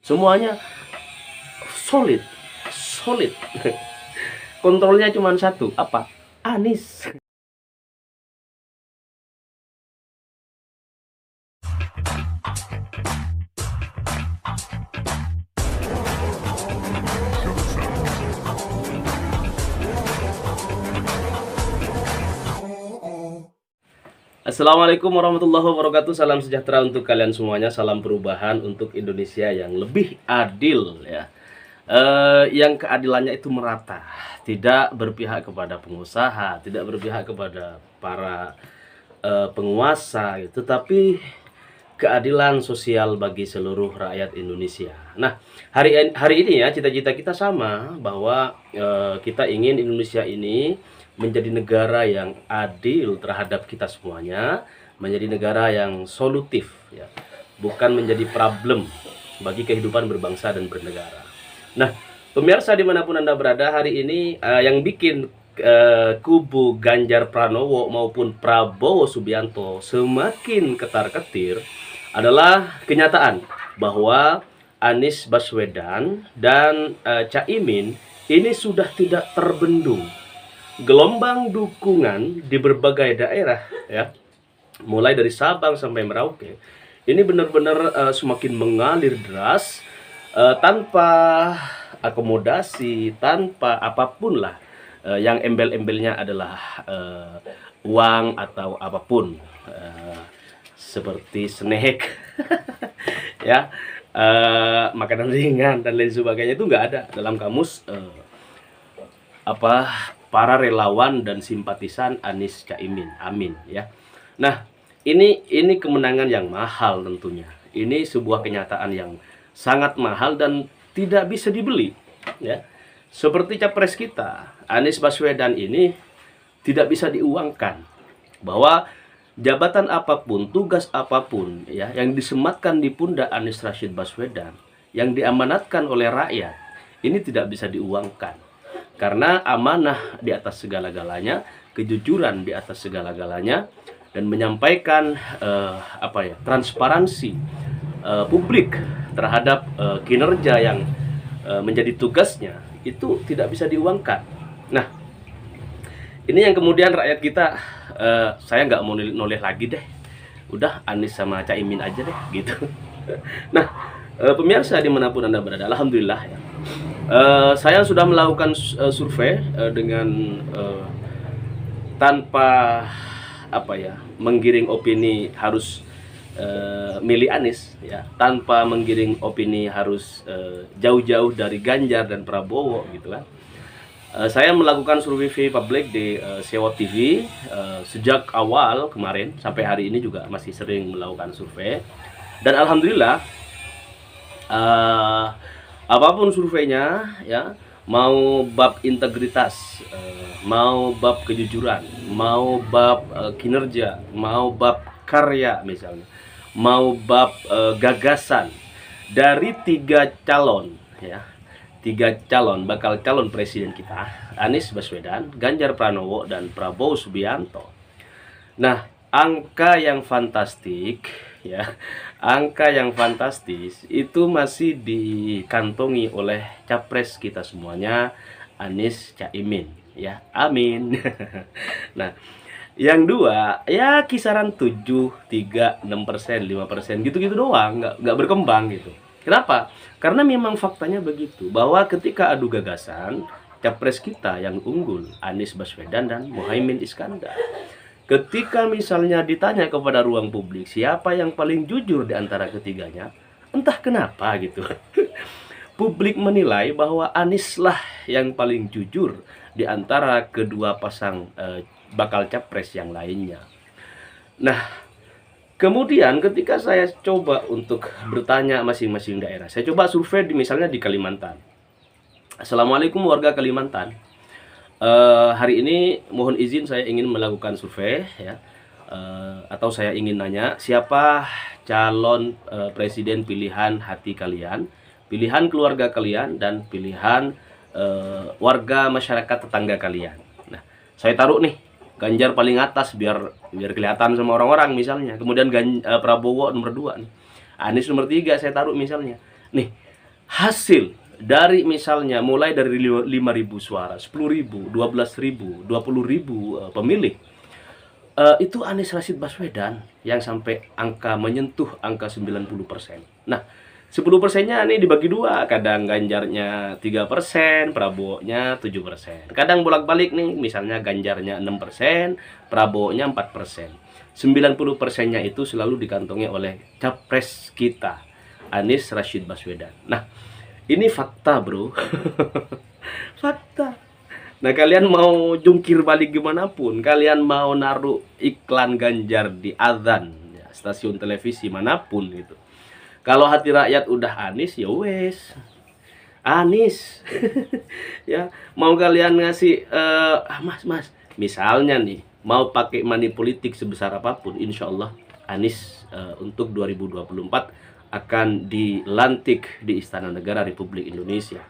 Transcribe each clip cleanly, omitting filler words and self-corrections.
Semuanya solid, solid. Kontrolnya cuma satu, apa? Anies. Assalamualaikum warahmatullahi wabarakatuh. Salam sejahtera untuk kalian semuanya. Salam perubahan untuk Indonesia yang lebih adil, ya. Yang keadilannya itu merata, tidak berpihak kepada pengusaha, tidak berpihak kepada para penguasa, gitu, tapi keadilan sosial bagi seluruh rakyat Indonesia. Nah, hari ini ya, cita-cita kita sama, bahwa kita ingin Indonesia ini menjadi negara yang adil terhadap kita semuanya, menjadi negara yang solutif, ya, bukan menjadi problem bagi kehidupan berbangsa dan bernegara. Nah, pemirsa dimanapun Anda berada, hari ini yang bikin kubu Ganjar Pranowo maupun Prabowo Subianto semakin ketar-ketir adalah kenyataan bahwa Anies Baswedan dan Caimin ini sudah tidak terbendung. Gelombang dukungan di berbagai daerah, ya, mulai dari Sabang sampai Merauke, ini benar-benar semakin mengalir deras, tanpa akomodasi, tanpa apapun lah, yang embel-embelnya adalah uang atau apapun, seperti snack, ya, makanan ringan dan lain sebagainya, itu nggak ada dalam kamus para relawan dan simpatisan Anies Caimin. Amin, ya. Nah, ini kemenangan yang mahal tentunya. Ini sebuah kenyataan yang sangat mahal dan tidak bisa dibeli, ya. Seperti capres kita, Anies Baswedan ini tidak bisa diuangkan. Bahwa jabatan apapun, tugas apapun, ya, yang disematkan di pundak Anies Rashid Baswedan, yang diamanatkan oleh rakyat, ini tidak bisa diuangkan. Karena amanah di atas segala-galanya, kejujuran di atas segala-galanya, dan menyampaikan transparansi publik terhadap kinerja yang menjadi tugasnya, itu tidak bisa diuangkan. Nah, ini yang kemudian rakyat kita, saya nggak mau noleh lagi deh, udah Anies sama Caimin aja deh, gitu. Nah, pemirsa dimanapun Anda berada, alhamdulillah, ya, saya sudah melakukan survei dengan tanpa menggiring opini harus milih Anies, ya, tanpa menggiring opini harus jauh-jauh dari Ganjar dan Prabowo, gitu kan. Saya melakukan survei publik di Sewo TV sejak awal kemarin sampai hari ini, juga masih sering melakukan survei, dan alhamdulillah, apapun surveinya, ya, mau bab integritas, mau bab kejujuran, mau bab kinerja, mau bab karya misalnya, mau bab gagasan dari tiga calon, ya, tiga calon bakal calon presiden kita, Anies Baswedan, Ganjar Pranowo, dan Prabowo Subianto. Nah, angka yang fantastik, ya, angka yang fantastis itu masih dikantongi oleh capres kita semuanya, Anies Caimin, ya. Amin. Nah, yang dua, ya, kisaran 7, 3, 6%, 5%, gitu-gitu doang, nggak berkembang, gitu. Kenapa? Karena memang faktanya begitu, bahwa ketika adu gagasan, capres kita yang unggul, Anies Baswedan dan Muhaimin Iskandar, ketika misalnya ditanya kepada ruang publik siapa yang paling jujur di antara ketiganya, entah kenapa, gitu, publik menilai bahwa Anies lah yang paling jujur di antara kedua pasang bakal capres yang lainnya. Nah, kemudian ketika saya coba untuk bertanya masing-masing daerah, saya coba survei misalnya di Kalimantan. Assalamualaikum warga Kalimantan. Hari ini mohon izin saya ingin melakukan survei, ya, atau saya ingin nanya siapa calon presiden pilihan hati kalian, pilihan keluarga kalian, dan pilihan warga masyarakat tetangga kalian. Nah, saya taruh nih Ganjar paling atas biar kelihatan sama orang-orang misalnya. Kemudian Prabowo nomor 2 nih. Anies nomor 3 saya taruh misalnya. Nih, hasil dari misalnya mulai dari 5.000 suara, 10.000, 12.000, 20.000 pemilih, itu Anies Rashid Baswedan yang sampai angka menyentuh angka 90%. Nah, 10%-nya ini dibagi dua, kadang Ganjarnya 3%, Prabowo-nya 7%. Kadang bolak-balik nih, misalnya Ganjarnya 6%, Prabowo-nya 4%. 90%-nya itu selalu dikantongi oleh capres kita, Anies Rashid Baswedan. Nah, ini fakta, bro. Fakta. Nah, kalian mau jungkir balik gimana pun, kalian mau naruh iklan Ganjar di adzan ya, stasiun televisi manapun gitu. Kalau hati rakyat udah Anies, ya wes. Anies. Ya, mau kalian ngasih Mas, misalnya nih, mau pakai money politik sebesar apapun, insya Allah Anies untuk 2024 akan dilantik di Istana Negara Republik Indonesia.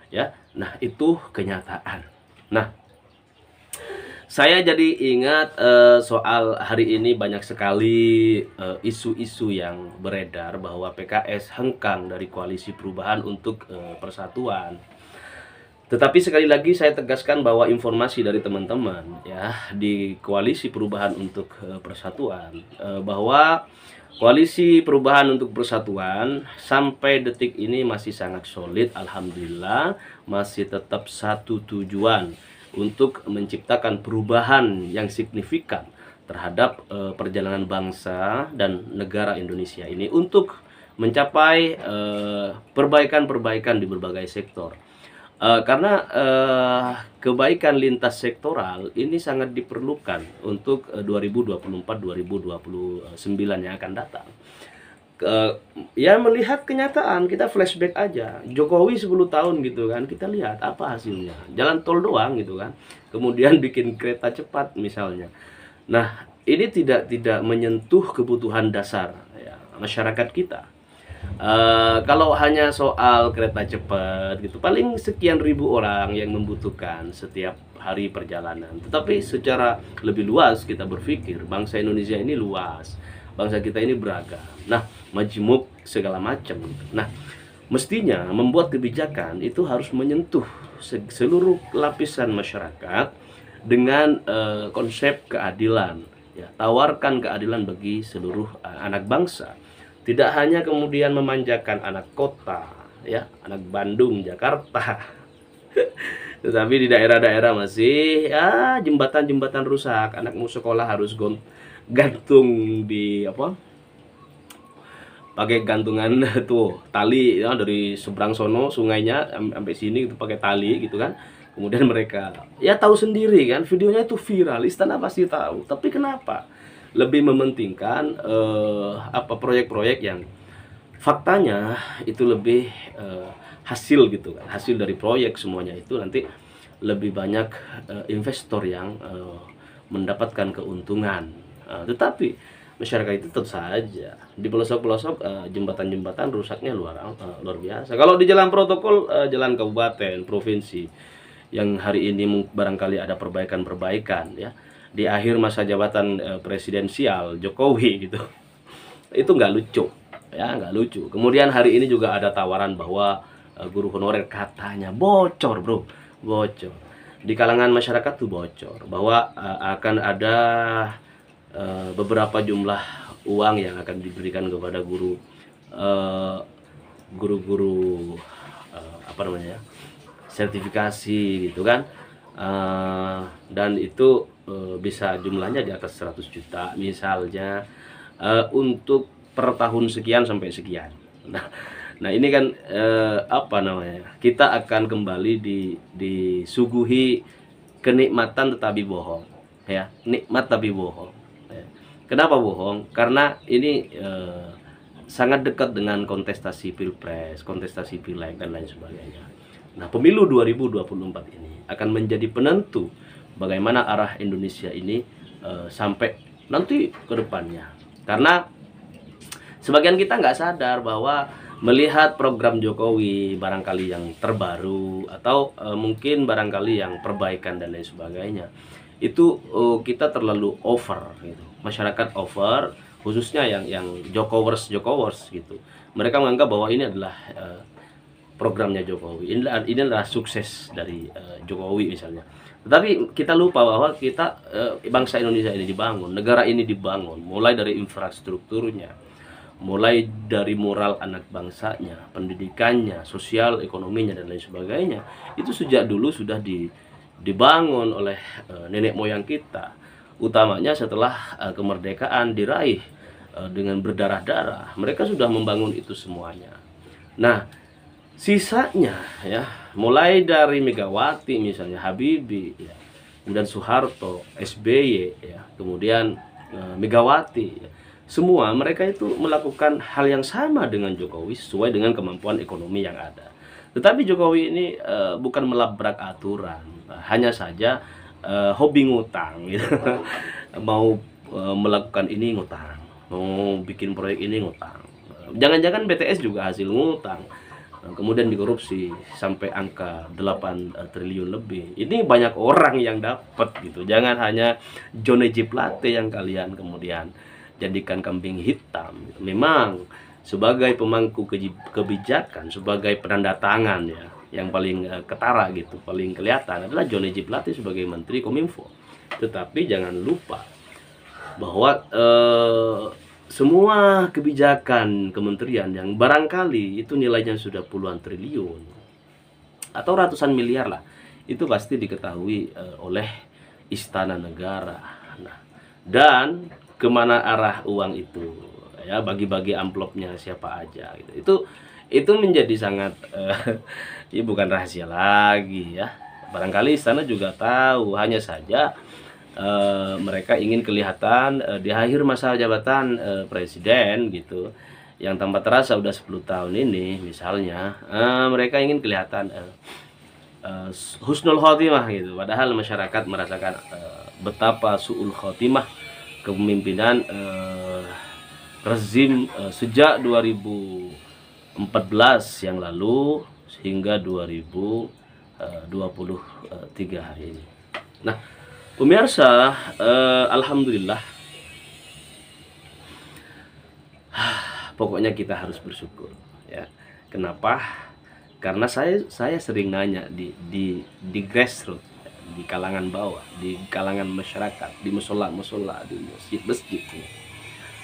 Ya. Nah, itu kenyataan. Nah, saya jadi ingat soal hari ini banyak sekali isu-isu yang beredar bahwa PKS hengkang dari koalisi perubahan untuk persatuan. Tetapi sekali lagi saya tegaskan bahwa informasi dari teman-teman ya di koalisi perubahan untuk persatuan bahwa koalisi perubahan untuk persatuan sampai detik ini masih sangat solid, alhamdulillah, masih tetap satu tujuan untuk menciptakan perubahan yang signifikan terhadap perjalanan bangsa dan negara Indonesia ini untuk mencapai perbaikan-perbaikan di berbagai sektor. Karena kebaikan lintas sektoral ini sangat diperlukan untuk 2024-2029 yang akan datang. Ya melihat kenyataan, kita flashback aja. Jokowi 10 tahun gitu kan, kita lihat apa hasilnya. Jalan tol doang gitu kan. Kemudian bikin kereta cepat misalnya. Nah, ini tidak menyentuh kebutuhan dasar ya, masyarakat kita. Kalau hanya soal kereta cepat gitu, paling sekian ribu orang yang membutuhkan setiap hari perjalanan. Tetapi secara lebih luas kita berpikir, bangsa Indonesia ini luas, bangsa kita ini beragam. Nah, majemuk segala macam. Nah, mestinya membuat kebijakan itu harus menyentuh seluruh lapisan masyarakat dengan konsep keadilan. Ya, tawarkan keadilan bagi seluruh anak bangsa. Tidak hanya kemudian memanjakan anak kota, ya, anak Bandung, Jakarta, tetapi di daerah-daerah masih ya jembatan-jembatan rusak, anak mau sekolah harus gantung di apa? Pakai gantungan tuh tali ya, dari seberang sono sungainya sampai sini itu pakai tali gitu kan. Kemudian mereka ya tahu sendiri kan, videonya itu viral, istana pasti tahu. Tapi kenapa lebih mementingkan proyek-proyek yang faktanya itu lebih hasil gitu kan, hasil dari proyek semuanya itu nanti lebih banyak investor yang mendapatkan keuntungan. Tetapi masyarakat itu tetap saja di pelosok-pelosok jembatan-jembatan rusaknya luar biasa. Kalau di jalan protokol, jalan kabupaten, provinsi yang hari ini barangkali ada perbaikan-perbaikan ya di akhir masa jabatan presidensial Jokowi gitu, itu nggak lucu ya, nggak lucu. Kemudian hari ini juga ada tawaran bahwa guru honorer katanya bocor, bro, bocor di kalangan masyarakat tuh, bocor bahwa akan ada beberapa jumlah uang yang akan diberikan kepada guru-guru apa namanya, sertifikasi gitu kan, dan itu bisa jumlahnya di atas 100 juta misalnya, untuk per tahun sekian sampai sekian. Nah ini kan apa namanya, kita akan kembali disuguhi kenikmatan tetapi bohong ya, nikmat tapi bohong ya. Kenapa bohong? Karena ini sangat dekat dengan kontestasi pilpres, kontestasi pileg dan lain sebagainya. Nah, pemilu 2024 ini akan menjadi penentu bagaimana arah Indonesia ini sampai nanti ke depannya. Karena sebagian kita nggak sadar bahwa melihat program Jokowi barangkali yang terbaru atau mungkin barangkali yang perbaikan dan lain sebagainya, itu kita terlalu over gitu. Masyarakat over, khususnya yang Jokowers gitu. Mereka menganggap bahwa ini adalah programnya Jokowi. Ini adalah sukses dari Jokowi misalnya. Tetapi kita lupa bahwa kita bangsa Indonesia ini dibangun, negara ini dibangun mulai dari infrastrukturnya, mulai dari moral anak bangsanya, pendidikannya, sosial ekonominya dan lain sebagainya. Itu sejak dulu sudah dibangun oleh nenek moyang kita. Utamanya setelah kemerdekaan diraih dengan berdarah-darah, mereka sudah membangun itu semuanya. Nah, sisanya ya, mulai dari Megawati misalnya, Habibie ya, kemudian Soeharto, SBY ya, kemudian Megawati ya. Semua mereka itu melakukan hal yang sama dengan Jokowi sesuai dengan kemampuan ekonomi yang ada. Tetapi Jokowi ini bukan melabrak aturan, hanya saja hobi ngutang gitu. Mau melakukan ini ngutang, mau bikin proyek ini ngutang. Jangan-jangan BTS juga hasil ngutang. Kemudian dikorupsi sampai angka 8 triliun lebih. Ini banyak orang yang dapat gitu. Jangan hanya Johnny G. Plate yang kalian kemudian jadikan kambing hitam. Memang sebagai pemangku kebijakan, sebagai penanda tangan ya, yang paling ketara gitu, paling kelihatan adalah Johnny G. Plate sebagai Menteri Kominfo. Tetapi jangan lupa bahwa semua kebijakan kementerian yang barangkali itu nilainya sudah puluhan triliun atau ratusan miliar lah, itu pasti diketahui oleh istana negara. Nah, dan kemana arah uang itu ya, bagi-bagi amplopnya siapa aja gitu. Itu menjadi sangat ya bukan rahasia lagi ya. Barangkali istana juga tahu, hanya saja mereka ingin kelihatan di akhir masa jabatan presiden gitu, yang tanpa terasa udah 10 tahun ini misalnya, mereka ingin kelihatan husnul khotimah gitu, padahal masyarakat merasakan betapa su'ul khotimah kepemimpinan rezim sejak 2014 yang lalu hingga 2023 hari ini. Nah, pemirsa, alhamdulillah, pokoknya kita harus bersyukur ya. Kenapa? Karena saya sering nanya di grassroots, di kalangan bawah, di kalangan masyarakat, di musola, di masjid,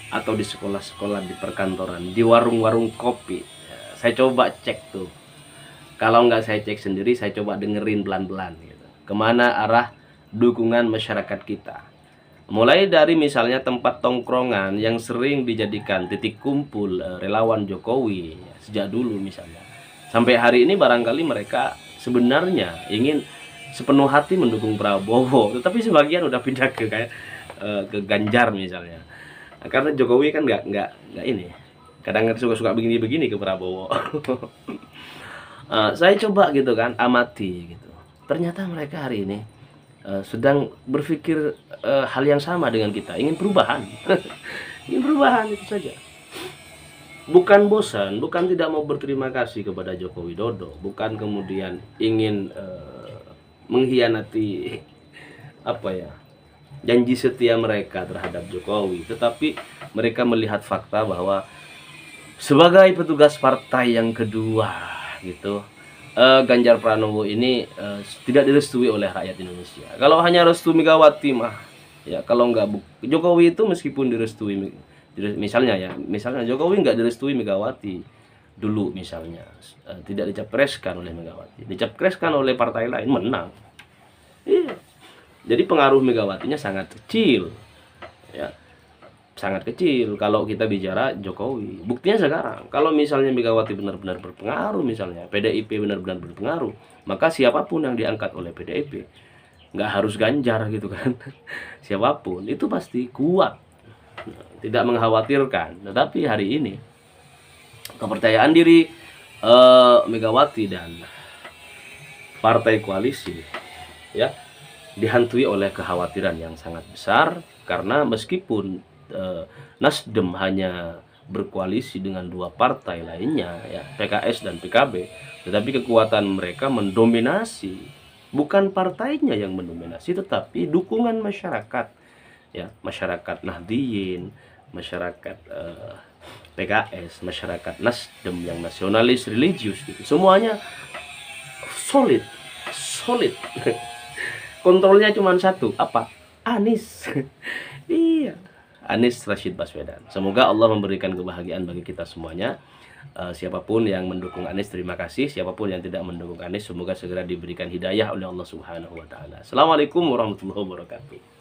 atau di sekolah-sekolah, di perkantoran, di warung-warung kopi. Saya coba cek tuh. Kalau nggak saya cek sendiri, saya coba dengerin pelan-pelan gitu. Kemana arah dukungan masyarakat kita. Mulai dari misalnya tempat tongkrongan yang sering dijadikan titik kumpul relawan Jokowi sejak dulu misalnya, sampai hari ini barangkali mereka sebenarnya ingin sepenuh hati mendukung Prabowo, tetapi sebagian udah pindah ke ke Ganjar misalnya. Nah, karena Jokowi kan nggak ini, kadang suka begini-begini ke Prabowo. Saya coba gitu kan, amati gitu. Ternyata mereka hari ini sedang berpikir hal yang sama dengan kita, ingin perubahan. Ingin perubahan, itu saja. Bukan bosan, bukan tidak mau berterima kasih kepada Joko Widodo, bukan kemudian ingin mengkhianati apa ya, janji setia mereka terhadap Jokowi, tetapi mereka melihat fakta bahwa sebagai petugas partai yang kedua gitu, Ganjar Pranowo ini tidak direstui oleh rakyat Indonesia. Kalau hanya restu Megawati mah ya, kalau enggak Jokowi itu meskipun direstui, misalnya Jokowi enggak direstui Megawati dulu misalnya, tidak dicapreskan oleh Megawati, dicapreskan oleh partai lain, menang. Iya. Jadi pengaruh Megawatinya sangat kecil ya, sangat kecil kalau kita bicara Jokowi. Buktinya sekarang, kalau misalnya Megawati benar-benar berpengaruh, misalnya PDIP benar-benar berpengaruh, maka siapapun yang diangkat oleh PDIP, nggak harus Ganjar gitu kan, siapapun itu pasti kuat, tidak mengkhawatirkan. Tetapi hari ini kepercayaan diri Megawati dan partai koalisi ya dihantui oleh kekhawatiran yang sangat besar, karena meskipun Nasdem hanya berkoalisi dengan dua partai lainnya ya, PKS dan PKB, tetapi kekuatan mereka mendominasi, bukan partainya yang mendominasi, tetapi dukungan masyarakat ya, masyarakat Nahdliyin, masyarakat PKS, masyarakat Nasdem yang nasionalis, religius gitu. Semuanya solid, solid. Kontrolnya cuma satu, apa? Anies. Iya, Anies Rashid Baswedan. Semoga Allah memberikan kebahagiaan bagi kita semuanya. Siapapun yang mendukung Anies, terima kasih. Siapapun yang tidak mendukung Anies, semoga segera diberikan hidayah oleh Allah Subhanahu wa taala. Assalamualaikum warahmatullahi wabarakatuh.